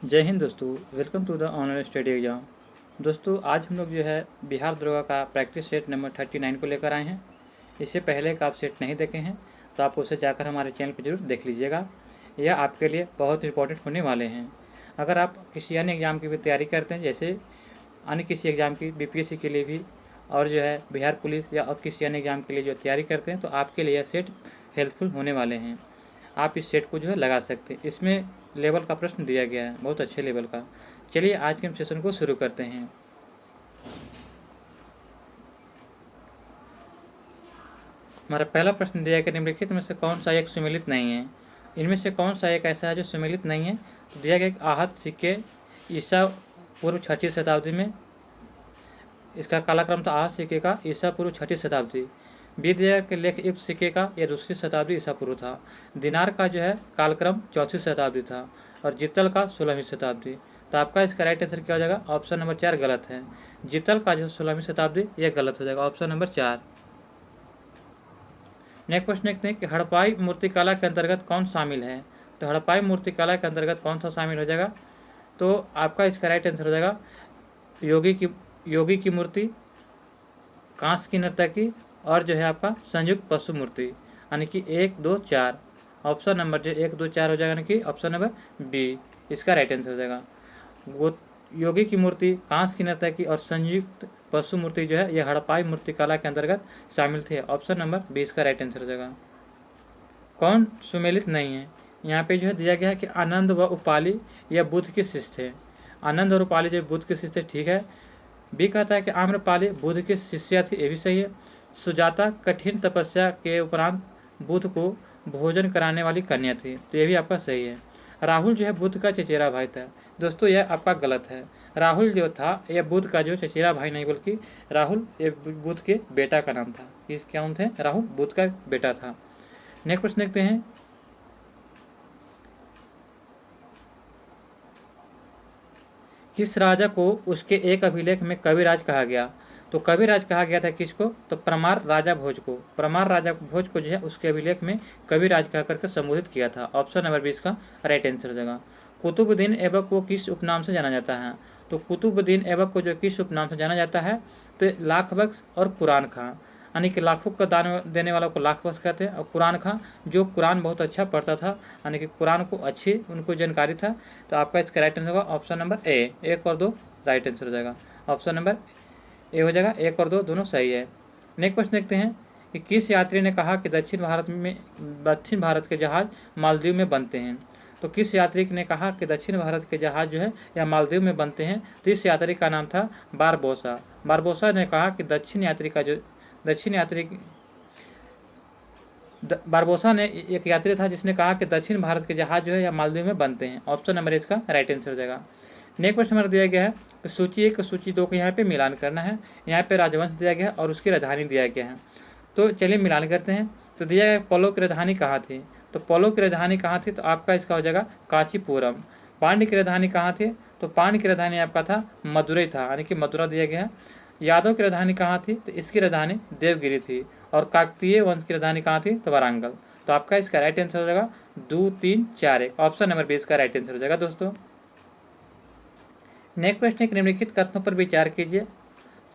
जय हिंद दोस्तों, welcome to the online study exam. दोस्तों आज हम लोग जो है बिहार दरोगा का प्रैक्टिस सेट नंबर 39 को लेकर आए हैं। इससे पहले का आप सेट नहीं देखे हैं तो आप उसे जाकर हमारे चैनल पर जरूर देख लीजिएगा। यह आपके लिए बहुत इंपॉर्टेंट होने वाले हैं। अगर आप किसी अन्य एग्ज़ाम की भी तैयारी करते हैं, जैसे अन्य किसी एग्ज़ाम की बीपीएससी के लिए भी, और जो है बिहार पुलिस या और किसी अन्य एग्ज़ाम के लिए जो तैयारी करते हैं, तो आपके लिए यह सेट हेल्पफुल होने वाले हैं। आप इस सेट को जो है लगा सकते हैं। इसमें लेवल का प्रश्न दिया गया है, बहुत अच्छे लेवल का। चलिए आज के हम सेशन को शुरू करते हैं। हमारा पहला प्रश्न दिया गया, निम्नलिखित में से कौन सा एक सुमेलित नहीं है। इनमें से कौन सा एक ऐसा है जो सुमेलित नहीं है। तो दिया गया आहत सिक्के ईसा पूर्व 6वीं शताब्दी में, इसका कालक्रम था आहत सिक्के का ईसा पूर्व 6वीं शताब्दी। विद्या के लेख युक्त सिक्के का यह 2री शताब्दी ईसा पूर्व था। दिनार का जो है कालक्रम 4वीं शताब्दी था और जितल का 16वीं शताब्दी। तो आपका इसका राइट आंसर क्या हो जाएगा? ऑप्शन नंबर 4 गलत है। जितल का जो 16वीं शताब्दी, यह गलत हो जाएगा, ऑप्शन नंबर 4। नेक्स्ट प्रश्न देखते हैं कि हड़प्पाई मूर्तिकला के अंतर्गत कौन शामिल है। तो हड़प्पाई मूर्तिकला के अंतर्गत कौन सा शामिल हो जाएगा? तो आपका इसका राइट आंसर हो जाएगा योगी की मूर्ति, कांस की नर्तकी और जो है आपका संयुक्त पशु मूर्ति, यानी कि 1, 2, 4। ऑप्शन नंबर जो 1, 2, 4 हो जाएगा, यानी कि ऑप्शन नंबर बी इसका राइट आंसर हो जाएगा। वो योगी की मूर्ति, कांस की नर्तकी और संयुक्त पशु मूर्ति जो है यह हड़प्पाई मूर्तिकला के अंतर्गत शामिल थे। ऑप्शन नंबर 20 का राइट आंसर हो जाएगा। कौन सुमेलित नहीं है? यहाँ पे जो है दिया गया है कि आनंद व उपाली यह बुद्ध के शिष्य थे। आनंद और उपाली जो बुद्ध के शिष्य थे, ठीक है। बी कहता है कि आम्रपाली बुद्ध की शिष्या थी, ये भी सही है। सुजाता कठिन तपस्या के उपरांत बुद्ध को भोजन कराने वाली कन्या थी, तो ये भी आपका सही है। राहुल जो है बुद्ध का चचेरा भाई था। दोस्तों यह आपका गलत है। राहुल जो था यह बुद्ध का जो चचेरा भाई नहीं, बल्कि राहुल ये बुद्ध के बेटा का नाम था। इस क्या नाम थे? राहुल बुद्ध का बेटा था। नेक्स्ट प्रश्न देखते हैं। किस राजा को उसके एक अभिलेख में कविराज कहा गया? तो कविराज कहा गया था किसको? तो परमार राजा भोज को। परमार राजा भोज को जो है उसके अभिलेख में कविराज कह करके संबोधित किया था। ऑप्शन नंबर 20 का राइट आंसर हो जाएगा। कुतुबुद्दीन ऐबक को किस उपनाम से जाना जाता है? तो कुतुबुद्दीन ऐबक को जो किस उपनाम से जाना जाता है? तो लाख बख्श और कुरान खां, यानी कि लाखों का दान देने वालों को लाख बख्श कहते हैं, और कुरान खां जो कुरान बहुत अच्छा पढ़ता था, यानी कि कुरान को अच्छी उनको जानकारी था। तो आपका इसका राइट आंसर होगा ऑप्शन नंबर ए। 1 और 2 राइट आंसर हो जाएगा, ऑप्शन नंबर ए हो जाएगा। 1 और 2 दोनों सही है। नेक्स्ट प्रश्न देखते हैं कि किस यात्री ने कहा कि दक्षिण भारत के जहाज मालदीव में बनते हैं? तो किस यात्री ने कहा कि दक्षिण भारत के जहाज जो है या मालदीव में बनते हैं? तो इस यात्री का नाम था बारबोसा। बारबोसा ने कहा कि बारबोसा ने एक यात्री था जिसने कहा कि दक्षिण भारत के जहाज जो है या मालदीव में बनते हैं। ऑप्शन नंबर इसका राइट आंसर हो जाएगा। नेक्स्ट प्रश्न हमारा दिया गया है कि सूची 1 सूची 2 को यहाँ पे मिलान करना है। यहाँ पे राजवंश दिया गया है और उसकी राजधानी दिया गया है। तो चलिए मिलान करते हैं। तो दिया गया पोलो की राजधानी कहाँ थी? तो पोलो की राजधानी कहाँ थी? तो आपका इसका हो जाएगा कांचीपुरम। पांड्य की राजधानी कहाँ थी? तो पांड्य की राजधानी आपका था मदुरई था, यानी कि मथुरा दिया गया है। यादव की राजधानी कहाँ थी? तो इसकी राजधानी देवगिरी थी। और काकतीय वंश की राजधानी कहाँ थी? तो वारंगल। तो आपका इसका राइट आंसर हो जाएगा 2, 3, 4, 1। ऑप्शन नंबर 20 का राइट आंसर हो जाएगा दोस्तों। नेक्स्ट प्रश्न एक निम्नलिखित कथनों पर विचार कीजिए।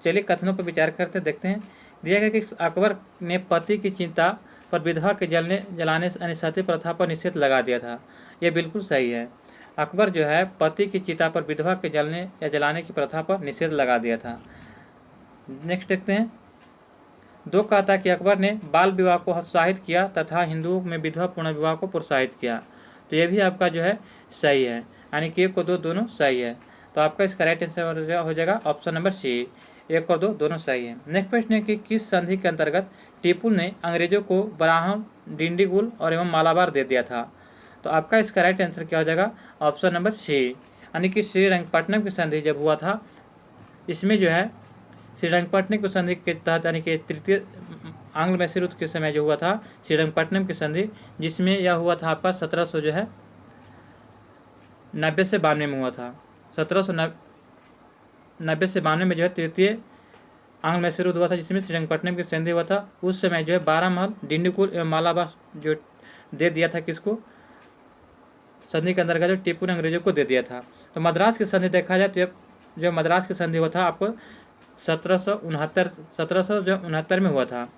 चलिए कथनों पर विचार करते देखते हैं। दिया गया कि अकबर ने पति की चिंता पर विधवा के जलाने यानी सती प्रथा पर निषेध लगा दिया था। यह बिल्कुल सही है। अकबर जो है पति की चिता पर विधवा के जलने या जलाने की प्रथा पर निषेध लगा दिया था। नेक्स्ट देखते हैं। 2 कहता कि अकबर ने बाल विवाह को हतोत्साहित किया तथा हिंदुओं में विधवा पुनर्विवाह को प्रोत्साहित किया। तो यह भी आपका जो है सही है, यानी कि 1 और 2 दोनों सही है। तो आपका इसका राइट आंसर हो जाएगा ऑप्शन नंबर सी। 1 और 2 दोनों सही है। नेक्स्ट प्रश्न है कि किस संधि के अंतर्गत टीपू ने अंग्रेजों को बराहम, डिंडीगुल और एवं मालाबार दे दिया था? तो आपका इसका राइट आंसर क्या हो जाएगा? ऑप्शन नंबर सी, यानी कि श्रीरंगपट्टनम की संधि जब हुआ था, इसमें जो है श्रीरंगपट्टनम की संधि के तहत, यानी कि तृतीय आंग्ल मैसूर युद्ध के समय जो हुआ था श्रीरंगपट्टनम की संधि, जिसमें यह हुआ था आपका 1700 जो है 90 से 92 में हुआ था। 1790 से 92 में जो है तृतीय आंग्ल मैसूर युद्ध हुआ था, जिसमें श्रीरंगपट्टनम की संधि हुआ था। उस समय जो है 12 महल, डिंडीगुल एवं मालाबार जो दे दिया था किसको? संधि के अंतर्गत जो टीपू ने अंग्रेजों को दे दिया था। तो मद्रास की संधि देखा जाए तो जो मद्रास की संधि हुआ था आपको 1769 में हुआ था।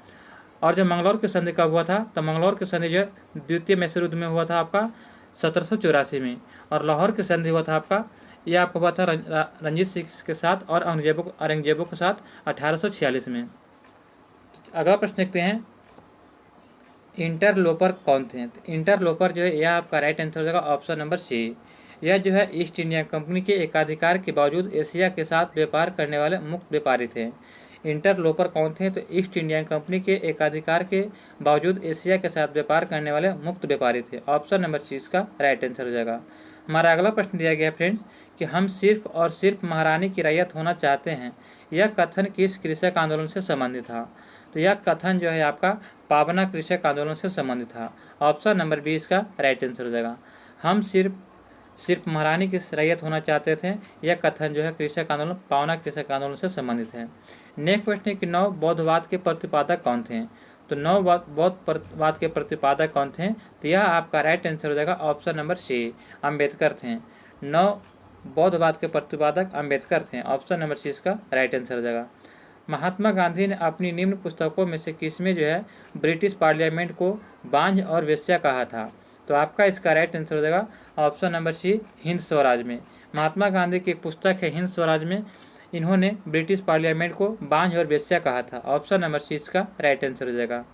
और जो मंगलौर की संधि कब हुआ था, तो मंगलौर की संधि जो द्वितीय मैसूर युद्ध में हुआ था आपका 1784 में। और लाहौर की संधि हुआ था आपका, यह आपका हुआ था रंजीत सिंह के साथ और औरंगजेबों के साथ 1846 में। अगला प्रश्न देखते हैं, इंटरलोपर कौन थे। तो इंटरलोपर जो है यह आपका राइट आंसर हो जाएगा ऑप्शन नंबर सी। यह जो है ईस्ट इंडिया कंपनी के एकाधिकार के बावजूद एशिया के साथ व्यापार करने वाले मुक्त व्यापारी थे। इंटरलोपर कौन थे, तो ईस्ट इंडिया कंपनी के एकाधिकार के बावजूद एशिया के साथ व्यापार करने वाले मुक्त व्यापारी थे। ऑप्शन नंबर सी इसका राइट आंसर हो जाएगा। हमारा अगला प्रश्न दिया गया है फ्रेंड्स कि हम सिर्फ और सिर्फ महारानी की रैयत होना चाहते हैं, यह कथन किस कृषक आंदोलन से संबंधित था। तो यह कथन जो है आपका पाबना कृषक आंदोलन से संबंधित था। ऑप्शन नंबर बी इसका राइट आंसर हो जाएगा। हम सिर्फ महारानी की रैयत होना चाहते थे, यह कथन जो है कृषक आंदोलन पावना कृषक आंदोलन से संबंधित है। नेक्स्ट प्रश्न है कि नव बौद्धवाद के प्रतिपादक कौन थे। तो नव बौद्धवाद के प्रतिपादक कौन थे, तो यह आपका राइट आंसर हो जाएगा ऑप्शन नंबर सी अम्बेडकर थे। नव बौद्धवाद के प्रतिपादक अम्बेडकर थे। ऑप्शन नंबर सी इसका राइट आंसर हो जाएगा। महात्मा गांधी ने अपनी निम्न पुस्तकों में से किसमें जो है ब्रिटिश पार्लियामेंट को बांझ और वेश्या कहा था। तो आपका इसका राइट आंसर हो जाएगा option number C Hind Swaraj में। महात्मा गांधी की एक पुस्तक है हिंद स्वराज में इन्होंने ब्रिटिश पार्लियामेंट को बांझ और वेश्या कहा था। ऑप्शन नंबर सी इसका राइट आंसर हो जाएगा।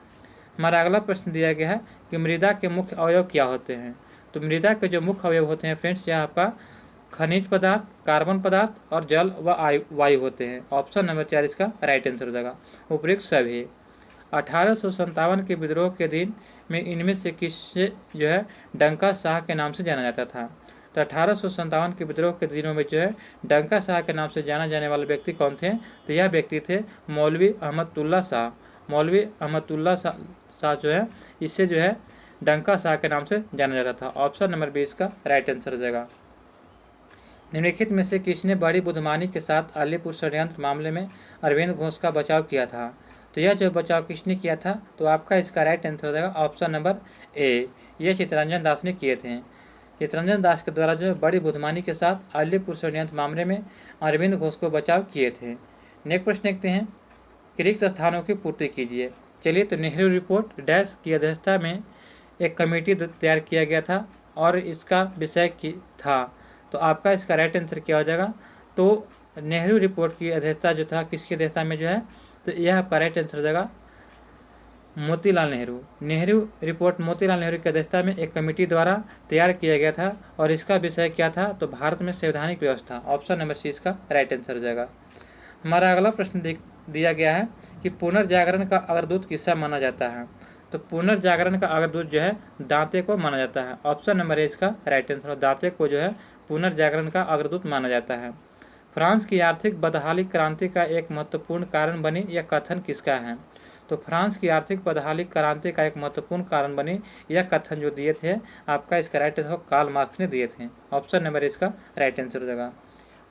हमारा अगला प्रश्न दिया गया है कि मृदा के मुख्य अवयव क्या होते हैं। तो मृदा के जो मुख्य अवयव होते हैं फ्रेंड्स, यह आपका खनिज पदार्थ, कार्बन पदार्थ और जल व वायु होते हैं। ऑप्शन नंबर 4 इसका राइट आंसर हो जाएगा उपयुक्त सभी। 1857 के विद्रोह के दिन में इनमें से किससे जो है डंका साह के नाम से जाना जाता था। तो 1857 के विद्रोह के दिनों में जो है डंका साह के नाम से जाना जाने वाले व्यक्ति कौन थे, तो यह व्यक्ति थे मौलवी अहमदुल्ला शाह। मौलवी अहमदुल्ला शाह जो है इससे जो है डंका शाह के नाम से जाना जाता था। ऑप्शन नंबर 20 का राइट आंसर हो जाएगा। निम्नलिखित में से किसने बड़ी बुधमानी के साथ अलीपुर षड्यंत्र मामले में अरविंद घोष का बचाव किया था। तो यह जो बचाव किसने किया था, तो आपका इसका राइट आंसर हो जाएगा ऑप्शन नंबर ए, यह चित्तरंजन दास ने किए थे। चित्तरंजन दास के द्वारा जो है बड़ी बुधमानी के साथ अलीपुर षड्यंत्र मामले में अरविंद घोष को बचाव किए थे। नेक्स्ट प्रश्न देखते हैं कि रिक्त स्थानों की पूर्ति कीजिए। चलिए, तो नेहरू रिपोर्ट डैश की अध्यक्षता में एक कमेटी तैयार किया गया था और इसका विषय था, तो आपका इसका राइट आंसर क्या हो जाएगा। तो नेहरू रिपोर्ट की अध्यक्षता जो था किसकी अध्यक्षता में जो है, तो यह आपका राइट आंसर हो जाएगा मोतीलाल नेहरू। नेहरू रिपोर्ट मोतीलाल नेहरू की अध्यक्षता में एक कमेटी द्वारा तैयार किया गया था और इसका विषय क्या था, तो भारत में संवैधानिक व्यवस्था। ऑप्शन नंबर सी इसका राइट आंसर हो जाएगा। हमारा अगला प्रश्न दिया गया है कि पुनर्जागरण का अग्रदूत किसका माना जाता है। तो पुनर्जागरण का अग्रदूत जो है दांते को माना जाता है। ऑप्शन नंबर ए इसका राइट आंसर। दांते को जो है पुनर्जागरण का अग्रदूत माना जाता है। फ्रांस की आर्थिक बदहाली क्रांति का एक महत्वपूर्ण कारण बनी, यह कथन किसका है। तो फ्रांस की आर्थिक बदहाली क्रांति का एक महत्वपूर्ण कारण बनी, यह कथन जो दिए थे आपका इसका राइट आंसर कार्ल मार्क्स ने दिए थे। ऑप्शन नंबर इसका राइट आंसर हो जाएगा।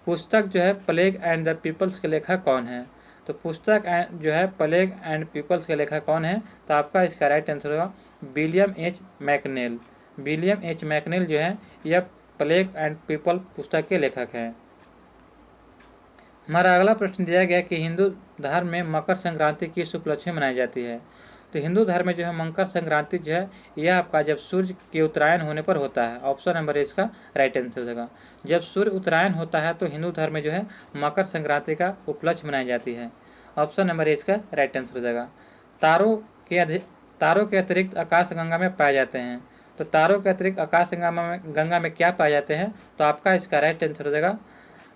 पुस्तक जो है प्लेग एंड द पीपल्स के लेखक कौन है। तो पुस्तक जो है प्लेग एंड पीपल्स के लेखक कौन है, तो आपका इसका राइट आंसर होगा विलियम एच मैकनेल। विलियम एच मैकनेल जो है यह प्लेग एंड पीपल पुस्तक के लेखक हैं। हमारा अगला प्रश्न दिया गया कि हिंदू धर्म में मकर संक्रांति किस उपलक्ष्य में मनाई जाती है। तो हिंदू धर्म में जो है मकर संक्रांति जो है यह आपका जब सूर्य के उत्तरायण होने पर होता है। ऑप्शन नंबर इसका राइट आंसर होगा। जब सूर्य उत्तरायण होता है तो हिंदू धर्म में जो है मकर संक्रांति का उपलक्ष्य मनाई जाती है। ऑप्शन नंबर इसका राइट आंसर हो जाएगा। तारों के अतिरिक्त आकाश गंगा में पाए जाते हैं। तो तारों के अतिरिक्त आकाश गंगा में क्या पाए जाते हैं, तो आपका इसका राइट आंसर हो जाएगा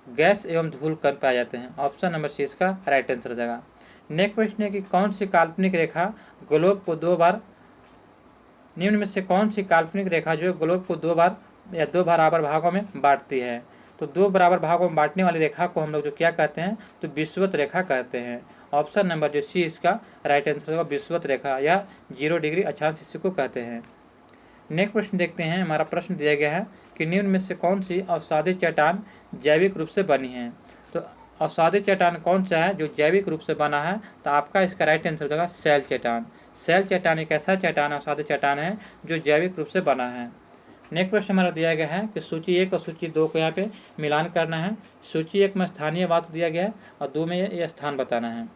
गैस एवं धूल कण पाए जाते हैं। ऑप्शन नंबर सी इसका राइट आंसर हो जाएगा। नेक्स्ट प्रश्न है कि कौन सी काल्पनिक रेखा ग्लोब को दो बार, निम्न में से कौन सी काल्पनिक रेखा जो है ग्लोब को दो बराबर भागों में बांटती है। तो दो बराबर भागों में बांटने वाली रेखा को हम लोग जो क्या कहते हैं, तो विषुवत रेखा कहते हैं। ऑप्शन नंबर जो सी इसका राइट आंसर होगा विषुवत रेखा या 0 डिग्री अक्षांश इसी को कहते हैं। नेक्स्ट प्रश्न देखते हैं। हमारा प्रश्न दिया गया है कि निम्न में से कौन सी अवसादी चट्टान जैविक रूप से बनी है। तो अवसादी चट्टान कौन सा है जो जैविक रूप से बना है, तो आपका इसका राइट आंसर होगा शैल चट्टान। शैल चट्टान एक ऐसा चट्टान अवसादी चट्टान है जो जैविक रूप से बना है। नेक्स्ट प्रश्न हमारा दिया गया है कि सूची 1 और सूची 2 को यहाँ पे मिलान करना है। सूची 1 में स्थानीय बात दिया गया है और 2 में ये स्थान बताना है।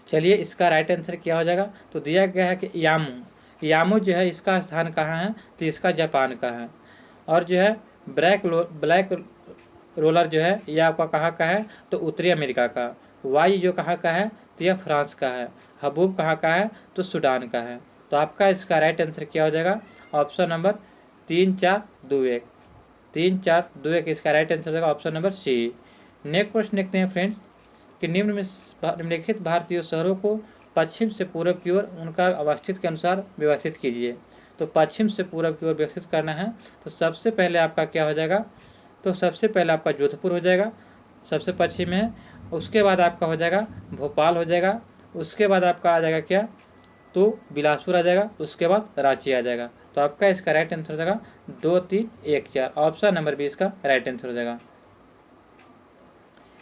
चलिए इसका राइट आंसर क्या हो जाएगा। तो दिया गया है कि यामू जो है इसका स्थान कहाँ है, तो इसका जापान का है। और जो है ब्लैक रोलर जो है यह आपका कहाँ का है, तो उत्तरी अमेरिका का। वाई जो कहाँ का है, तो यह फ्रांस का है। हबूब कहाँ का है, तो सूडान का है। तो आपका इसका राइट आंसर क्या हो जाएगा, ऑप्शन नंबर 3 4 2 1 3 4 2 1 इसका राइट आंसर हो जाएगा ऑप्शन नंबर सी। नेक्स्ट प्रश्न देखते हैं फ्रेंड्स कि निम्नलिखित भारतीय शहरों को पश्चिम से पूर्व की ओर उनका अवस्थित के अनुसार व्यवस्थित कीजिए। तो पश्चिम से पूर्व की ओर व्यवस्थित करना है। तो सबसे पहले आपका क्या हो जाएगा, तो सबसे पहले आपका जोधपुर हो जाएगा, सबसे पश्चिम है। उसके बाद आपका हो जाएगा भोपाल हो जाएगा। उसके बाद आपका आ जाएगा क्या, तो बिलासपुर आ जाएगा। उसके बाद रांची आ जाएगा। तो आपका इसका राइट आंसर हो जाएगा 2 3 1 4 ऑप्शन नंबर 20 का राइट आंसर हो जाएगा।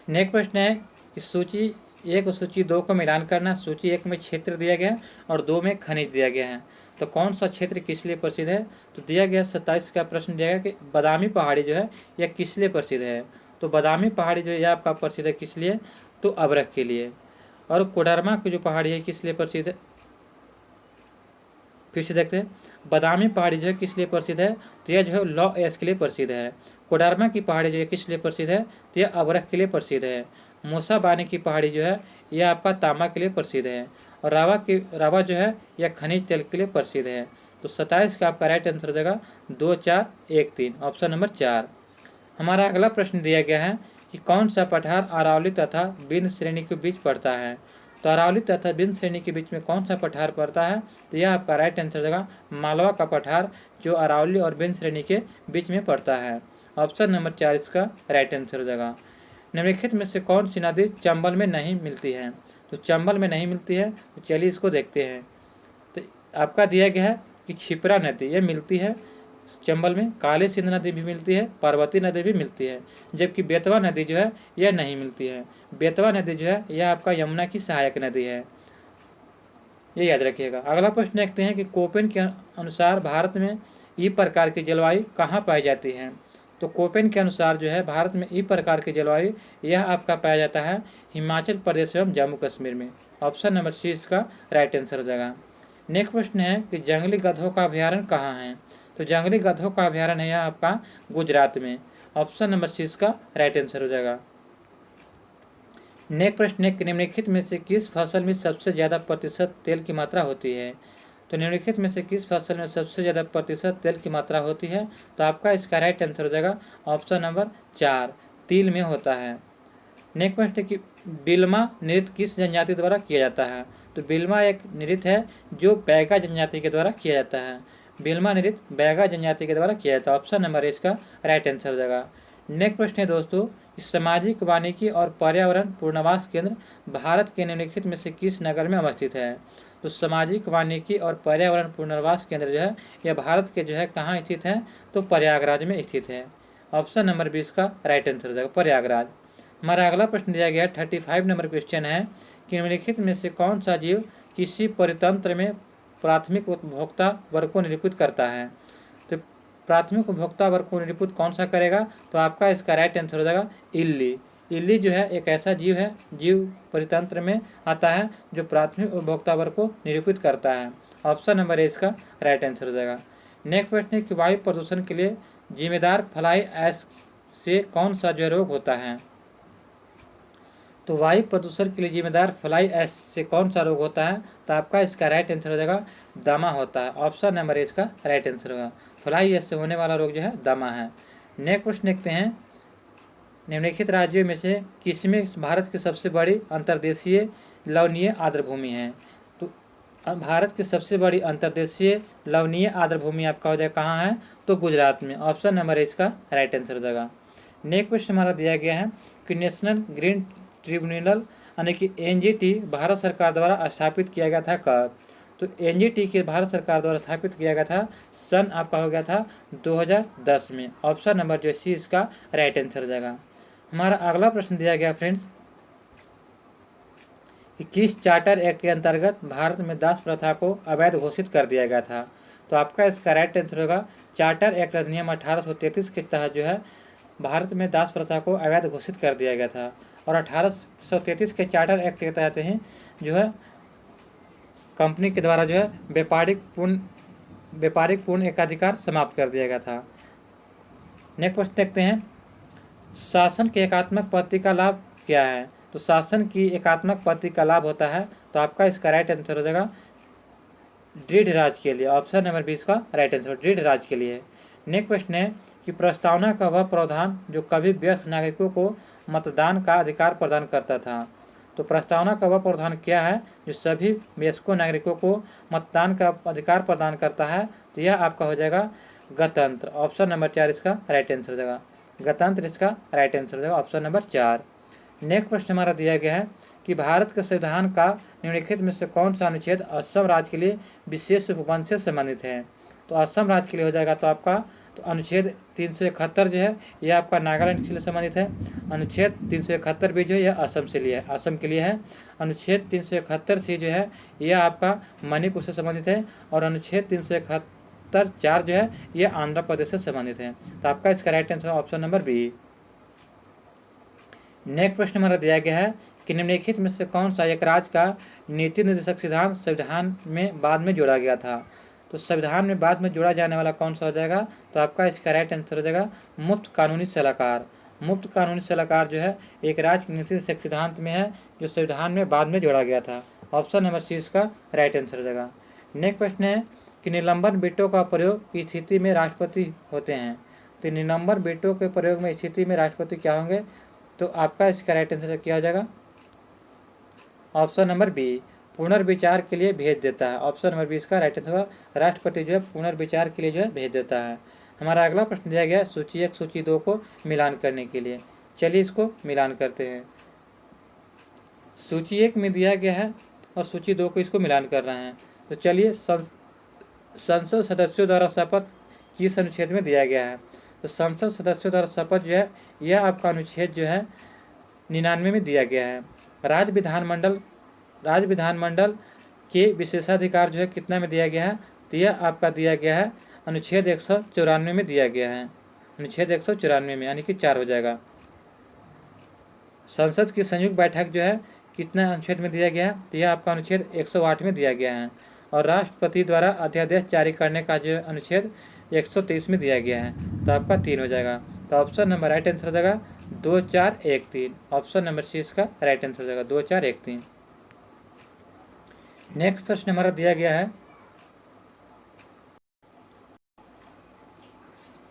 नेक्स्ट प्रश्न है कि सूची 1 और सूची 2 को मिलान करना। सूची 1 में क्षेत्र दिया गया है और 2 में खनिज दिया गया है। तो कौन सा क्षेत्र किस लिए प्रसिद्ध है, तो दिया गया 27 का प्रश्न दिया गया कि बादामी पहाड़ी जो है यह किस लिए प्रसिद्ध है। तो बादामी पहाड़ी जो है यह आपका प्रसिद्ध है किस लिए, तो अबरख के लिए। और कोडरमा की जो पहाड़ी है किस लिए प्रसिद्ध है, फिर से देखते हैं। बादामी पहाड़ी जो है किस लिए प्रसिद्ध है, तो यह जो है लॉ एस के लिए प्रसिद्ध है। कोडरमा की पहाड़ी जो है किस लिए प्रसिद्ध है, तो यह अबरख के लिए प्रसिद्ध है। मूसाबानी की पहाड़ी जो है यह आपका तांबा के लिए प्रसिद्ध है। और रावा जो है यह खनिज तेल के लिए प्रसिद्ध है। तो 27 का आपका राइट आंसर हो जाएगा 2 4 1 3 ऑप्शन नंबर 4। हमारा अगला प्रश्न दिया गया है कि कौन सा पठार अरावली तथा बिंद श्रेणी के बीच पड़ता है। तो अरावली तथा बिंद श्रेणी के बीच में कौन सा पठार पड़ता है, तो यह आपका राइट आंसर हो जाएगा मालवा का पठार जो अरावली और बिंद श्रेणी के बीच में पड़ता है। ऑप्शन नंबर 4 इसका राइट आंसर हो जाएगा। निम्नलिखित में से कौन सी नदी चंबल में नहीं मिलती है। तो चंबल में नहीं मिलती है, तो चलिए इसको देखते हैं। तो आपका दिया गया है कि क्षिप्रा नदी यह मिलती है चंबल में, काली सिंध नदी भी मिलती है, पार्वती नदी भी मिलती है। जबकि बेतवा नदी जो है यह नहीं मिलती है। बेतवा नदी जो है यह आपका यमुना की सहायक नदी है, ये याद रखिएगा। अगला प्रश्न देखते हैं कि कोपेन के अनुसार भारत में ई प्रकार की जलवायु कहाँ पाई जाती है। तो कोपेन के अनुसार जो है भारत में ई प्रकार की जलवायु यह आपका पाया जाता है हिमाचल प्रदेश एवं जम्मू कश्मीर में। ऑप्शन नंबर सी इसका राइट आंसर हो जाएगा। नेक्स्ट प्रश्न है कि जंगली गधों का अभ्यारण्य कहाँ है। तो जंगली गधों का अभ्यारण्य है आपका गुजरात में। ऑप्शन नंबर सी इसका राइट आंसर हो जाएगा। नेक्स्ट प्रश्न है कि निम्नलिखित में से किस फसल में सबसे ज़्यादा प्रतिशत तेल की मात्रा होती है। तो निम्नलिखित में से किस फसल में सबसे ज़्यादा प्रतिशत तेल की मात्रा होती है, तो आपका इसका राइट आंसर हो जाएगा ऑप्शन नंबर 4 तिल में होता है। नेक्स्ट प्रश्न है कि बिल्मा नृत्य किस जनजाति द्वारा किया जाता है। तो बिल्मा एक नृत्य है जो बैगा जनजाति के द्वारा किया जाता है। बिल्मा नृत्य बैगा जनजाति के द्वारा किया जाता है। ऑप्शन नंबर इसका राइट आंसर हो जाएगा। नेक्स्ट प्रश्न है दोस्तों, सामाजिक वानिकी और पर्यावरण पुनर्वास केंद्र भारत के निम्नलिखित में से किस नगर में अवस्थित है। तो सामाजिक वानिकी और पर्यावरण पुनर्वास केंद्र जो है यह भारत के जो है कहाँ स्थित है, तो प्रयागराज में स्थित है। ऑप्शन नंबर 20 का राइट आंसर हो जाएगा प्रयागराज। हमारा अगला प्रश्न दिया गया 35 नंबर क्वेश्चन है कि निम्नलिखित में से कौन सा जीव किसी परितंत्र में प्राथमिक उपभोक्ता वर्ग को निरूपित करता है। तो प्राथमिक उपभोक्ता वर्ग को निरूपित कौन सा करेगा, तो आपका इसका राइट आंसर हो जाएगा इल्ली। इल्ली जो है एक ऐसा जीव है, जीव परितंत्र में आता है जो प्राथमिक उपभोक्ता वर्ग को निरूपित करता है। ऑप्शन नंबर इसका राइट आंसर हो जाएगा। नेक्स्ट प्रश्न है कि वायु प्रदूषण के लिए जिम्मेदार फ्लाई ऐश से कौन सा जो रोग होता है। तो वायु प्रदूषण के लिए जिम्मेदार फ्लाई ऐश से कौन सा रोग होता है, तो आपका इसका राइट आंसर हो जाएगा दमा होता है। ऑप्शन नंबर इसका राइट आंसर होगा। फ्लाई ऐश से होने वाला रोग जो है दमा है। नेक्स्ट प्रश्न देखते हैं, निम्नलिखित राज्यों में से किसमें भारत की सबसे बड़ी अंतर्देशीय लवणीय आर्द्रभूमि है। तो भारत की सबसे बड़ी अंतर्देशीय लवणीय आर्द्रभूमि आपका हो जाएगा कहाँ है, तो गुजरात में। ऑप्शन नंबर इसका राइट आंसर हो जाएगा। नेक्स्ट क्वेश्चन हमारा दिया गया है कि नेशनल ग्रीन ट्रिब्यूनल यानी कि एनजीटी भारत सरकार द्वारा स्थापित किया गया था कब। तो एनजीटी के भारत सरकार द्वारा स्थापित किया गया था सन आपका हो गया था 2010 में। ऑप्शन नंबर जो सी इसका राइट आंसर हो जाएगा। हमारा अगला प्रश्न दिया गया फ्रेंड्स कि किस चार्टर एक्ट के अंतर्गत भारत में दास प्रथा को अवैध घोषित कर दिया गया था। तो आपका इसका राइट आंसर होगा चार्टर एक्ट अधिनियम 1833 के तहत जो है भारत में दास प्रथा को अवैध घोषित कर दिया गया था। और 1833 के चार्टर एक्ट के तहत ही जो है कंपनी के द्वारा जो है व्यापारिक पूर्ण एकाधिकार समाप्त कर दिया गया था। नेक्स्ट प्रश्न देखते हैं, शासन की एकात्मक पद्धति का लाभ क्या है? तो शासन की एकात्मक पद्धति का लाभ होता है, तो आपका इसका राइट आंसर हो जाएगा दृढ़ राज के लिए। ऑप्शन नंबर 20 का राइट आंसर दृढ़ राज के लिए। नेक्स्ट प्रश्न है कि प्रस्तावना का वह प्रावधान जो कभी वयस्क नागरिकों को मतदान का अधिकार प्रदान करता था। तो प्रस्तावना का वह प्रावधान क्या है जो सभी वयस्क नागरिकों को मतदान का अधिकार प्रदान करता है? तो यह आपका हो जाएगा गणतंत्र। ऑप्शन नंबर 4 इसका राइट आंसर हो जाएगा गणतंत्र, इसका राइट आंसर हो जाएगा ऑप्शन नंबर 4। नेक्स्ट प्रश्न हमारा दिया गया है कि भारत के संविधान का निम्नलिखित में से कौन सा अनुच्छेद असम राज्य के लिए विशेष उपबंध से संबंधित है? तो असम राज्य के लिए हो जाएगा तो आपका तो अनुच्छेद 371 जो है यह आपका नागालैंड के लिए संबंधित है। अनुच्छेद 371 भी जो है यह असम के लिए है। अनुच्छेद 371 से जो है यह आपका मणिपुर से संबंधित है। और अनुच्छेद 371(4) जो है यह आंध्र प्रदेश से संबंधित है। तो आपका इसका right answer option number B. Next प्रश्न हमारा दिया गया है कि निम्नलिखित में से कौन सा एक राज्य का नीति निर्देशक सिद्धांत संविधान में बाद में जोड़ा गया था? तो संविधान में बाद में जोड़ा जाने वाला कौन सा हो जाएगा? तो आपका इसका राइट आंसर हो जाएगा मुफ्त कानूनी सलाहकार। मुफ्त कानूनी सलाहकार जो है एक राज्य नीति निर्देशक सिद्धांत में है जो संविधान में बाद में जोड़ा गया था। ऑप्शन नंबर सी इसका राइट आंसर हो जाएगा। नेक्स्ट प्रश्न है कि निलंबन वेटो का प्रयोग की स्थिति में राष्ट्रपति होते हैं। तो निलंबन वेटो के प्रयोग में स्थिति में राष्ट्रपति क्या होंगे? तो आपका इसका राइट आंसर क्या हो जाएगा? ऑप्शन नंबर बी, पुनर्विचार के लिए भेज देता है। ऑप्शन नंबर 20 का राइट आंसर होगा राष्ट्रपति जो है पुनर्विचार के लिए जो है भेज देता है। हमारा अगला प्रश्न दिया गया है सूची 1 सूची 2 को मिलान करने के लिए। चलिए इसको मिलान करते हैं। सूची 1 में दिया गया है और सूची 2 को इसको मिलान कर रहे हैं। तो चलिए संसद सदस्यों द्वारा शपथ किस अनुच्छेद में दिया गया है? तो संसद सदस्यों द्वारा शपथ जो है यह आपका अनुच्छेद जो है 99 में दिया गया है। राज्य विधानमंडल के विशेषाधिकार जो है कितना में दिया गया है? तो यह आपका दिया गया है अनुच्छेद 194 में दिया गया है। अनुच्छेद 194 में यानी कि 4 हो जाएगा। संसद की संयुक्त बैठक जो है कितना अनुच्छेद में दिया गया है? तो यह आपका अनुच्छेद 108 में दिया गया है। और राष्ट्रपति द्वारा अध्यादेश जारी करने का जो अनुच्छेद 123 में दिया गया है। तो आपका 3 हो जाएगा। तो ऑप्शन नंबर राइट आंसर हो जाएगा 2 4 1 3। ऑप्शन नंबर सी इसका राइट आंसर हो जाएगा 2 4 1 3। नेक्स्ट प्रश्न हमारा दिया गया है,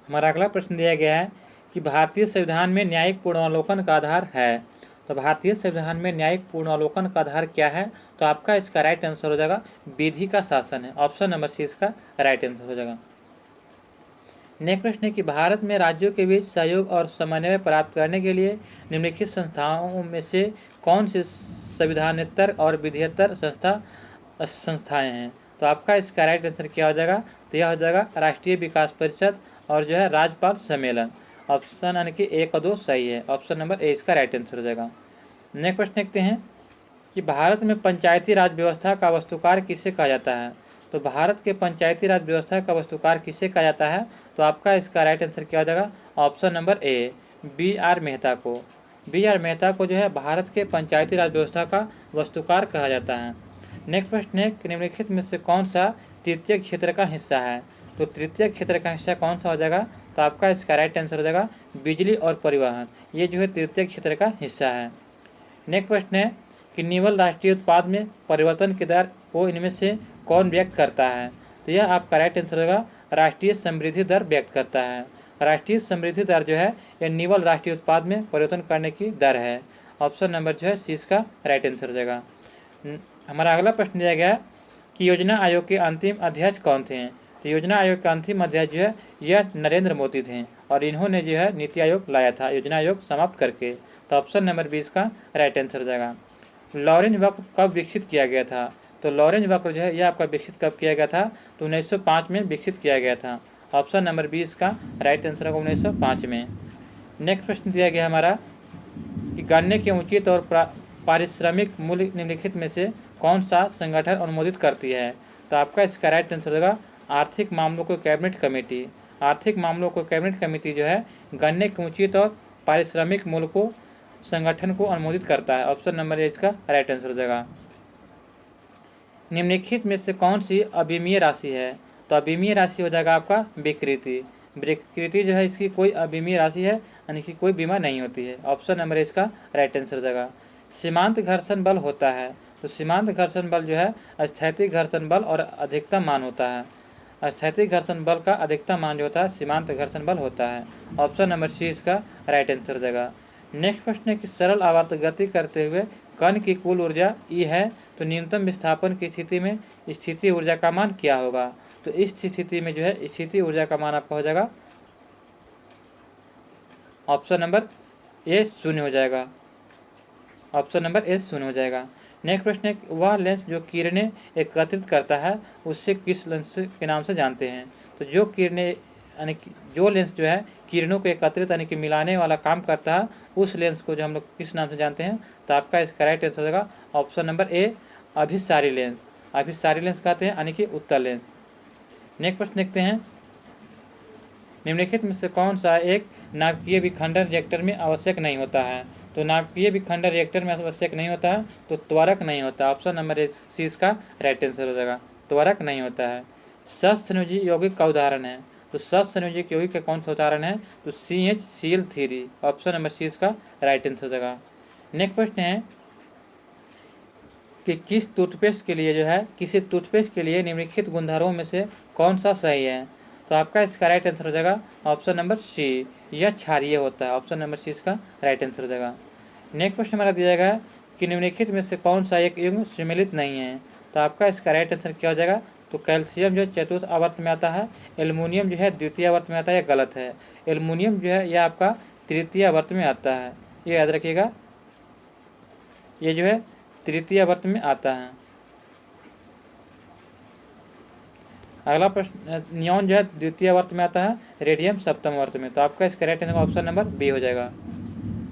हमारा अगला प्रश्न दिया गया है कि भारतीय संविधान में न्यायिक पूर्वावलोकन का आधार है। तो भारतीय संविधान में न्यायिक पूर्वावलोकन का आधार क्या है? तो आपका इसका राइट आंसर हो जाएगा विधि का शासन है। ऑप्शन नंबर सी इसका राइट आंसर हो जाएगा। नेक्स्ट प्रश्न है कि भारत में राज्यों के बीच सहयोग और समन्वय प्राप्त करने के लिए निम्नलिखित संस्थाओं में से कौन सी संविधानेतर और विधियेतर संस्थाएं हैं? तो आपका इसका राइट आंसर क्या हो जाएगा? तो यह हो जाएगा राष्ट्रीय विकास परिषद और जो है राज्यपाल सम्मेलन। ऑप्शन यानी कि 1 और 2 सही है। ऑप्शन नंबर ए इसका राइट आंसर हो जाएगा। नेक्स्ट प्रश्न देखते हैं कि भारत में पंचायती राज व्यवस्था का वस्तुकार किसे कहा जाता है? तो भारत के पंचायती राज व्यवस्था का वस्तुकार किसे कहा जाता है? तो आपका इसका राइट आंसर क्या हो जाएगा? Option number A B R. Mehta को। बी.आर. मेहता को जो है भारत के पंचायती राज व्यवस्था का वस्तुकार कहा जाता है। नेक्स्ट प्रश्न है कि निम्नलिखित में से कौन सा तृतीय क्षेत्र का हिस्सा है? तो तृतीय क्षेत्र का हिस्सा कौन सा हो जाएगा? तो आपका इसका राइट आंसर हो जाएगा बिजली और परिवहन। ये जो है तृतीय क्षेत्र का हिस्सा है। नेक्स्ट प्रश्न है कि निवल राष्ट्रीय उत्पाद में परिवर्तन की दर को इनमें से कौन व्यक्त करता है? तो यह आपका राइट आंसर होगा राष्ट्रीय समृद्धि दर व्यक्त करता है। राष्ट्रीय समृद्धि दर जो है यह निवल राष्ट्रीय उत्पाद में परिवर्तन करने की दर है। ऑप्शन नंबर जो है सी इसका राइट आंसर हो जाएगा। हमारा अगला प्रश्न दिया गया कि योजना आयोग के अंतिम अध्यक्ष कौन थे? तो योजना आयोग के अंतिम अध्यक्ष जो है यह नरेंद्र मोदी थे और इन्होंने जो है नीति आयोग लाया था योजना आयोग समाप्त करके। तो ऑप्शन नंबर 20 का राइट आंसर हो जाएगा। लॉरेंज वक्र कब विकसित किया गया था? तो लॉरेंज वक्र जो है यह आपका विकसित कब किया गया था? तो 1905 में विकसित किया गया था। ऑप्शन नंबर 20 का राइट आंसर होगा 1905 में। नेक्स्ट प्रश्न दिया गया हमारा कि गन्ने के उचित और पारिश्रमिक मूल्य निम्नलिखित में से कौन सा संगठन अनुमोदित करती है? तो आपका इसका राइट आंसर होगा आर्थिक मामलों को कैबिनेट कमेटी। आर्थिक मामलों को कैबिनेट कमेटी जो है गन्ने के उचित और पारिश्रमिक मूल्य को संगठन को अनुमोदित करता है। ऑप्शन नंबर ए इसका राइट आंसर हो जाएगा। निम्नलिखित में से कौन सी अविमीय राशि है? तो अविमीय राशि हो जाएगा आपका विकृति। विकृति जो है इसकी कोई अविमीय राशि है, यानी कि कोई बीमा नहीं होती है। ऑप्शन नंबर इसका राइट आंसर हो जाएगा। सीमांत घर्षण बल होता है, तो सीमांत घर्षण बल जो है स्थैतिक घर्षण बल और अधिकतम मान होता है। स्थैतिक घर्षण बल का अधिकतम मान जो होता है सीमांत घर्षण बल होता है। ऑप्शन नंबर सी इसका राइट आंसर हो जाएगा। नेक्स्ट प्रश्न है कि सरल आवर्त गति करते हुए कण की कुल ऊर्जा ई है, तो न्यूनतम विस्थापन की स्थिति में स्थितीय ऊर्जा का मान क्या होगा? तो इस स्थिति में जो है स्थितीय ऊर्जा का मान आपका हो जाएगा ऑप्शन नंबर ए 0 हो जाएगा। ऑप्शन नंबर ए 0 हो जाएगा। नेक्स्ट प्रश्न है वह लेंस जो किरणें एकत्रित करता है उससे किस लेंस के नाम से जानते हैं? तो जो किरणें यानी कि जो लेंस जो है किरणों को एकत्रित यानी कि मिलाने वाला काम करता है उस लेंस को जो हम लोग किस नाम से जानते हैं? तो आपका इसका राइट आंसर हो जाएगा ऑप्शन नंबर ए अभिसारी लेंस। अभिसारी लेंस कहते हैं यानी कि उत्तल लेंस। नेक्स्ट प्रश्न देखते हैं निम्नलिखित में से कौन सा एक नाभिकीय विखंडन रिएक्टर में आवश्यक नहीं होता है? तो नाभिकीय विखंडन रिएक्टर में आवश्यक नहीं होता है तो त्वरक नहीं होता। ऑप्शन नंबर ए सी इसका राइट आंसर हो जाएगा, त्वरक नहीं होता है। सहसंयोजी यौगिक का उदाहरण है, तो सहसंयोजी यौगिक का कौन सा उदाहरण है? तो CHCl3। ऑप्शन नंबर सी इसका राइट आंसर हो जाएगा। नेक्स्ट प्रश्न है कि किसी टूथपेस्ट के लिए निम्नलिखित गुणधर्मों में से कौन सा सही है? तो आपका इसका राइट आंसर हो जाएगा ऑप्शन नंबर सी, यह क्षारीय होता है। ऑप्शन नंबर सी इसका राइट आंसर हो जाएगा। नेक्स्ट क्वेश्चन हमारा दिया गया है कि निम्नलिखित में से कौन सा एक युग्म सम्मिलित नहीं है? तो आपका इसका राइट आंसर क्या हो जाएगा? तो कैल्शियम जो है चतुर्थ आवर्त में आता है, एल्युमिनियम जो है द्वितीय आवर्त में आता है, यह गलत है। एल्युमिनियम जो है यह आपका तृतीय आवर्त में आता है, ये याद रखिएगा, ये जो है तृतीय आवर्त में आता है। अगला प्रश्न नियॉन जो है द्वितीय आवर्त में आता है, रेडियम सप्तम आवर्त में। तो आपका इसका right answer option number B हो जाएगा।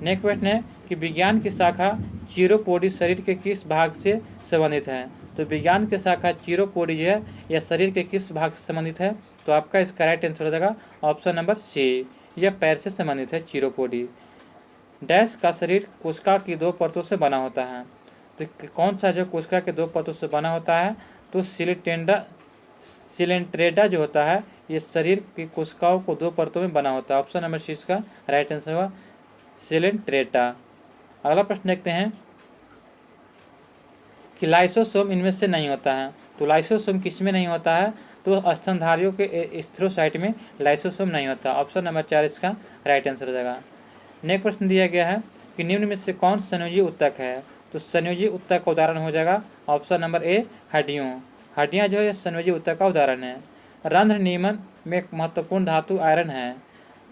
नेक्स्ट प्रश्न है कि विज्ञान की शाखा चिरोपोडी शरीर के किस भाग से संबंधित है? तो विज्ञान की शाखा चिरोपोडी जो है यह शरीर के किस भाग से संबंधित है? तो आपका इसका राइट आंसर हो जाएगा ऑप्शन नंबर सी, यह पैर से संबंधित है चिरोपोडी। डैश का शरीर कोशिका की 2 परतों से बना होता है, तो कौन सा जो कोशिका के 2 परतों से बना होता है? तो सिलेंट्रेटा जो होता है ये शरीर की कोशिकाओं को 2 परतों में बना होता है। ऑप्शन नंबर सी इसका राइट आंसर होगा सिलेंट्रेटा। अगला प्रश्न देखते हैं कि लाइसोसोम इनमें से नहीं होता है। तो लाइसोसोम किस में नहीं होता है? तो स्तनधारियों के एरिथ्रोसाइट में लाइसोसोम नहीं होता। ऑप्शन नंबर 4 इसका राइट आंसर हो जाएगा। नेक्स्ट प्रश्न दिया गया है कि निम्न में से कौन संयोजी उत्तक है? तो संयोजी उत्तक का उदाहरण हो जाएगा ऑप्शन नंबर ए हड्डियों। हड्डियाँ जो है संयोजी उत्तक का उदाहरण है। रंध्र नियमन में महत्वपूर्ण धातु आयरन है,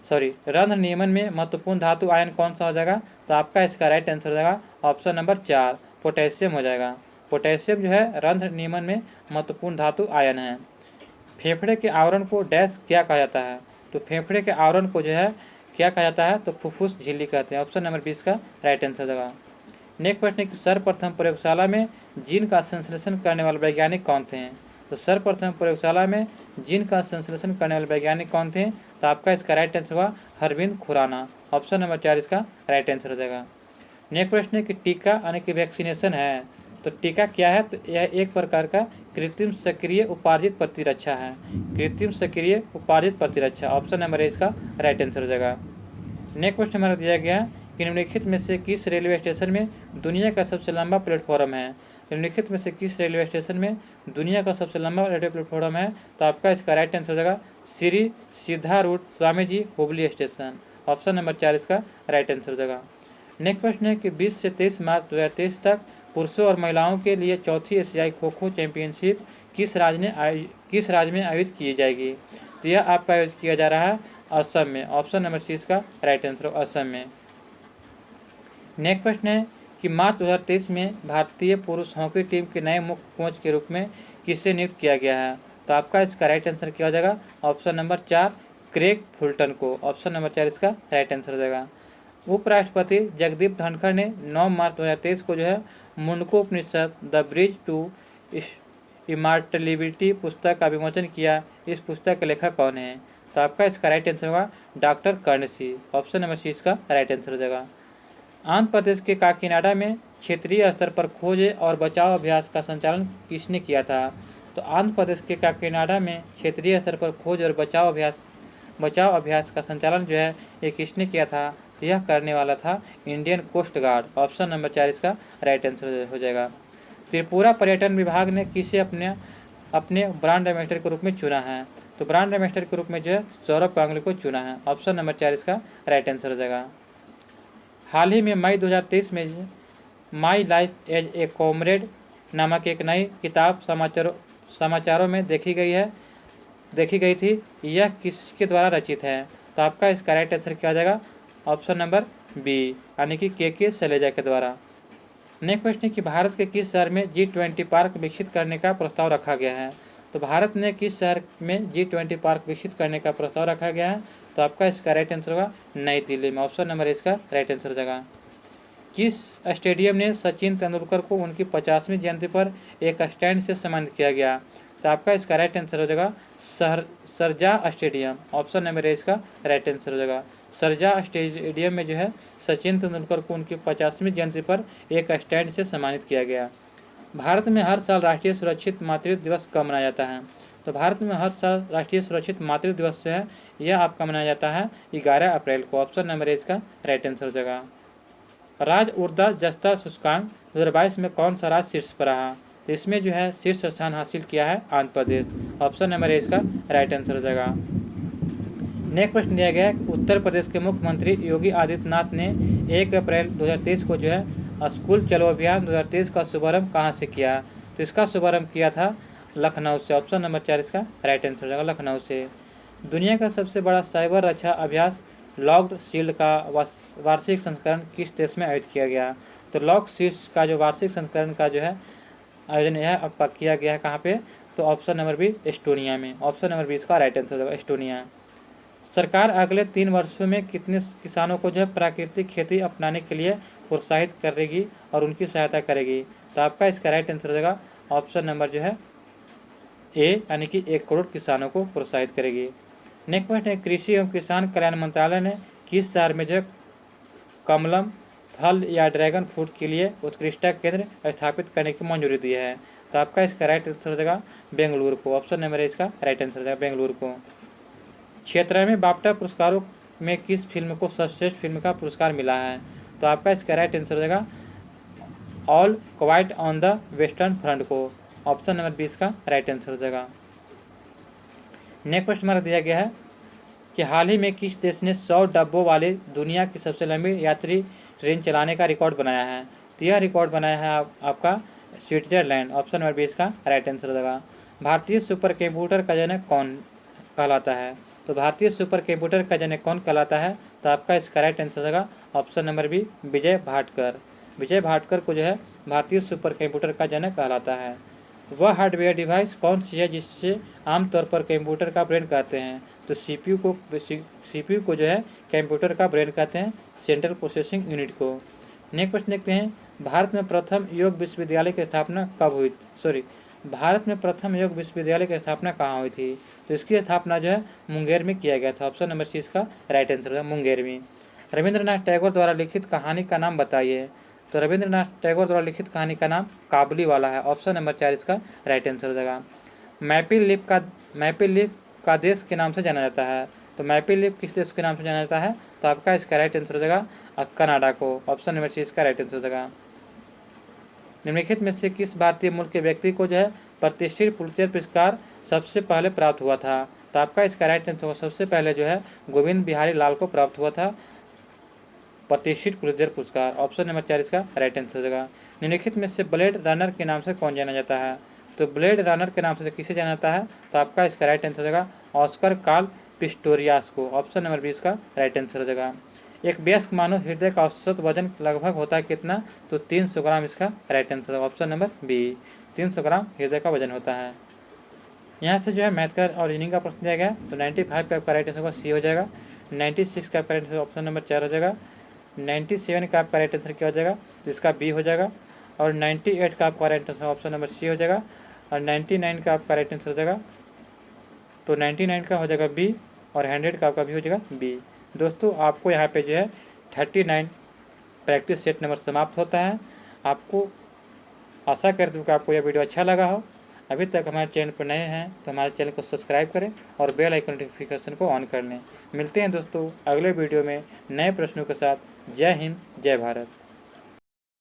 रंध्र नियमन में महत्वपूर्ण धातु आयन कौन सा हो जाएगा? तो आपका इसका राइट आंसर हो जाएगा ऑप्शन नंबर 4 पोटेशियम हो जाएगा। पोटेशियम जो है रंध्र नियमन में महत्वपूर्ण धातु आयन है। फेफड़े के आवरण को डैश क्या कहा जाता है? तो फेफड़े के आवरण को जो है क्या कहा जाता है? तो फुफ्फुस झिल्ली कहते हैं। ऑप्शन नंबर 20 का राइट आंसर होगा। नेक्स्ट प्रश्न है कि सर्वप्रथम प्रयोगशाला में जीन का संश्लेषण करने वाले वैज्ञानिक कौन थे? तो सर्वप्रथम प्रयोगशाला में जीन का संश्लेषण करने वाले वैज्ञानिक कौन थे? तो आपका इसका राइट आंसर होगा हरविंद खुराना। ऑप्शन नंबर 4 इसका राइट आंसर हो जाएगा। नेक्स्ट प्रश्न है कि टीका यानी कि वैक्सीनेशन है, तो टीका क्या है? तो यह एक प्रकार का कृत्रिम सक्रिय उपार्जित प्रतिरक्षा है। कृत्रिम सक्रिय उपार्जित प्रतिरक्षा। ऑप्शन नंबर ए इसका राइट आंसर हो जाएगा। नेक्स्ट क्वेश्चन हमारा दिया गया है कि निम्नलिखित में से किस रेलवे स्टेशन में दुनिया का सबसे लंबा प्लेटफॉर्म है? निम्नलिखित में से किस रेलवे स्टेशन में दुनिया का सबसे लंबा रेलवे प्लेटफॉर्म है? तो आपका इसका राइट आंसर हो जाएगा श्री सीधा root Swami ji Hubli station. Option number 4 इसका राइट आंसर हो जाएगा। नेक्स्ट प्रश्न है कि 20 से 23 मार्च 2023 तक पुरुषों और महिलाओं के लिए चौथी एशियाई खो खो चैंपियनशिप किस राज्य में आयोजित की जाएगी? तो यह आपका आयोजित किया जा रहा है असम में। ऑप्शन नंबर सी इसका राइट आंसर हो असम में। नेक्स्ट प्रश्न है कि मार्च 2023 में भारतीय पुरुष हॉकी टीम के नए मुख्य कोच के रूप में किसे नियुक्त किया गया है? तो आपका इसका राइट आंसर क्या हो जाएगा? ऑप्शन नंबर 4 क्रेग फुलटन को। ऑप्शन नंबर 4 इसका राइट आंसर हो जाएगा। उपराष्ट्रपति जगदीप धनखड़ ने 9 मार्च 2023 को जो है मुंडको उपनिषद द ब्रिज टू इमॉर्टलिटी पुस्तक का विमोचन किया, इस पुस्तक के लेखक कौन है? तो आपका इसका राइट आंसर होगा डॉक्टर कर्णसी। ऑप्शन नंबर सी इसका राइट आंसर हो जाएगा। आंध्र प्रदेश के काकीनाडा में क्षेत्रीय स्तर पर खोज और बचाव अभ्यास का संचालन किसने किया था? तो आंध्र प्रदेश के काकीनाडा में क्षेत्रीय स्तर पर खोज और बचाव अभ्यास का संचालन जो है ये किसने किया था? तो यह करने वाला था Indian coast guard. Option number 4 इसका राइट आंसर हो जाएगा। त्रिपुरा पर्यटन विभाग ने किसे अपने ब्रांड एम्बेसडर के रूप में चुना है? तो ब्रांड एम्बेसडर के रूप में जो है सौरभ गांगुली को चुना है। ऑप्शन नंबर 4 इसका राइट आंसर हो जाएगा। हाल ही में मई 2023 में my life as a comrade नामक एक नई किताब समाचारों में देखी गई थी। यह किसके द्वारा रचित है? तो आपका इसका राइट आंसर क्या हो जाएगा? ऑप्शन नंबर बी यानी कि के शैलजा के द्वारा। नेक्स्ट क्वेश्चन है कि भारत के किस शहर में G20 पार्क विकसित करने का प्रस्ताव रखा गया है? तो भारत ने किस शहर में G20 पार्क विकसित करने का प्रस्ताव रखा गया है? तो आपका इसका राइट आंसर होगा नई दिल्ली में। ऑप्शन नंबर इसका राइट आंसर हो जाएगा। किस स्टेडियम ने सचिन तेंदुलकर को उनकी 50वीं जयंती पर एक स्टैंड से सम्मानित किया गया? तो आपका इसका राइट आंसर हो जाएगा सरजा स्टेडियम। ऑप्शन नंबर इसका राइट आंसर हो जाएगा। सरजा स्टेडियम में जो है सचिन तेंदुलकर को उनकी 50वीं जयंती पर एक स्टैंड से सम्मानित किया गया। भारत में हर साल राष्ट्रीय सुरक्षित मातृत्व दिवस कब मनाया जाता है? तो भारत में हर साल राष्ट्रीय सुरक्षित मातृत्व दिवस जो है यह आपका मनाया जाता है 11 अप्रैल को। ऑप्शन नंबर इसका राइट आंसर हो जाएगा। राज्य ऊर्जा जस्ता सूचकांक 2022 में कौन सा राज्य शीर्ष पर रहा? तो इसमें जो है शीर्ष स्थान हासिल किया है आंध्र प्रदेश। ऑप्शन नंबर इसका राइट आंसर हो जाएगा। नेक्स्ट प्रश्न दिया गया है उत्तर प्रदेश के मुख्यमंत्री योगी आदित्यनाथ ने 1 अप्रैल 2023 को जो है स्कूल चलो अभियान 2023 का शुभारंभ कहाँ से किया? तो इसका शुभारंभ किया था लखनऊ से। ऑप्शन नंबर 4 इसका राइट आंसर हो जाएगा लखनऊ से। दुनिया का सबसे बड़ा साइबर रक्षा अभ्यास लॉक्ड शील्ड का वार्षिक संस्करण किस देश में आयोजित किया गया? तो लॉक्ड शील्ड का जो वार्षिक संस्करण का जो है आयोजन यह आपका किया गया है कहाँ पे? तो ऑप्शन नंबर बी एस्टोनिया में। ऑप्शन नंबर बी इसका राइट आंसर होगा एस्टोनिया। सरकार अगले 3 वर्षों में कितने किसानों को जो है प्राकृतिक खेती अपनाने के लिए प्रोत्साहित करेगी और उनकी सहायता करेगी? तो आपका इसका राइट आंसर हो जाएगा ऑप्शन नंबर जो है ए यानी कि 1 करोड़ किसानों को प्रोत्साहित करेगी। नेक्स्ट क्वेश्चन है कृषि एवं किसान कल्याण मंत्रालय ने किस शहर में जो है कमलम फल या ड्रैगन फ्रूट के लिए उत्कृष्टता केंद्र स्थापित करने की मंजूरी दी है? तो आपका इसका राइट आंसर हो जाएगा बेंगलुरु को। ऑप्शन नंबर इसका राइट आंसर हो जाएगा बेंगलुरु को। क्षेत्र में बाफ्टा पुरस्कारों में किस फिल्म को सर्वश्रेष्ठ फिल्म का पुरस्कार मिला है? तो आपका इसका राइट आंसर हो जाएगा all quite on the western front को। ऑप्शन नंबर 20 का राइट आंसर हो जाएगा। नेक्स्ट क्वेश्चन हमारा दिया गया है कि हाल ही में किस देश ने 100 डब्बों वाली दुनिया की सबसे लंबी यात्री ट्रेन चलाने का रिकॉर्ड बनाया है? तो यह रिकॉर्ड बनाया है आपका स्विट्जरलैंड। ऑप्शन नंबर 20 का राइट आंसर हो जाएगा। भारतीय सुपर कंप्यूटर का जनक कौन कहलाता है? तो भारतीय सुपर कंप्यूटर का जनक कौन कहलाता है? तो आपका इसका राइट आंसर हो जाएगा ऑप्शन नंबर बी विजय भाटकर। विजय भाटकर को जो है भारतीय सुपर कंप्यूटर का जनक कहलाता है। वह हार्डवेयर डिवाइस कौन सी है जिससे आमतौर पर कंप्यूटर का ब्रेन कहते हैं? तो सीपीयू को जो है कंप्यूटर का ब्रेन कहते हैं, सेंट्रल प्रोसेसिंग यूनिट को। नेक्स्ट क्वेश्चन देखते हैं भारत में प्रथम योग विश्वविद्यालय की स्थापना कब हुई? भारत में प्रथम योग विश्वविद्यालय की स्थापना कहाँ हुई थी? तो इसकी स्थापना जो है मुंगेर में किया गया था। ऑप्शन नंबर सी इसका राइट आंसर है मुंगेर में। रविंद्रनाथ टैगोर द्वारा लिखित कहानी का नाम बताइए? तो रविंद्रनाथ टैगोर द्वारा लिखित कहानी का नाम काबुली वाला है। ऑप्शन नंबर 4 इसका राइट आंसर हो जाएगा। मैपल लीफ का देश के नाम से जाना जाता है? तो मैपल लीफ किस देश के नाम से जाना जाता है? तो आपका इसका राइट आंसर हो जाएगा कनाडा को। ऑप्शन नंबर सी इसका राइट आंसर हो जाएगा। निम्नलिखित में से किस भारतीय मूल के व्यक्ति को जो है प्रतिष्ठित पुलित्जर पुरस्कार सबसे पहले प्राप्त हुआ था? तो आपका इसका राइट आंसर होगा सबसे पहले जो है गोविंद बिहारी लाल को प्राप्त हुआ था प्रतिष्ठित पुलित्जर पुरस्कार। ऑप्शन नंबर 4 इसका राइट आंसर हो जाएगा। निम्नलिखित में से ब्लेड रनर के नाम से कौन जाना जाता है? तो ब्लेड रनर के नाम से किसे जाना जाता है? तो आपका इसका राइट आंसर हो जाएगा ऑस्कर कार्ल पिस्टोरियास को। ऑप्शन नंबर 20 का राइट आंसर हो जाएगा। एक वयस्क मानव हृदय का औसत वजन लगभग होता है कितना? तो 300 ग्राम इसका राइट आंसर होगा। ऑप्शन नंबर बी 300 ग्राम हृदय का वजन होता है। यहाँ से जो है मैथ का और रीजनिंग का प्रश्न दिया गया तो 95 का राइट आंसर होगा सी हो जाएगा। 96 का राइट आंसर ऑप्शन नंबर 4 हो जाएगा। 97 का आपका राइट आंसर क्या हो जाएगा? तो इसका बी हो जाएगा। और 98 का आपका right answer option number C हो जाएगा। और 99 का आपका राइट आंसर हो जाएगा, तो 99 का हो जाएगा बी और 100 का आपका भी हो जाएगा बी। दोस्तों आपको यहाँ पे जो है 39 प्रैक्टिस सेट नंबर समाप्त होता है। आपको आशा करता हूँ कि आपको यह वीडियो अच्छा लगा हो। अभी तक हमारे चैनल पर नए हैं तो हमारे चैनल को सब्सक्राइब करें और बेल आइकन नोटिफिकेशन को ऑन कर लें। मिलते हैं दोस्तों अगले वीडियो में नए प्रश्नों के साथ। जय हिंद, जय भारत।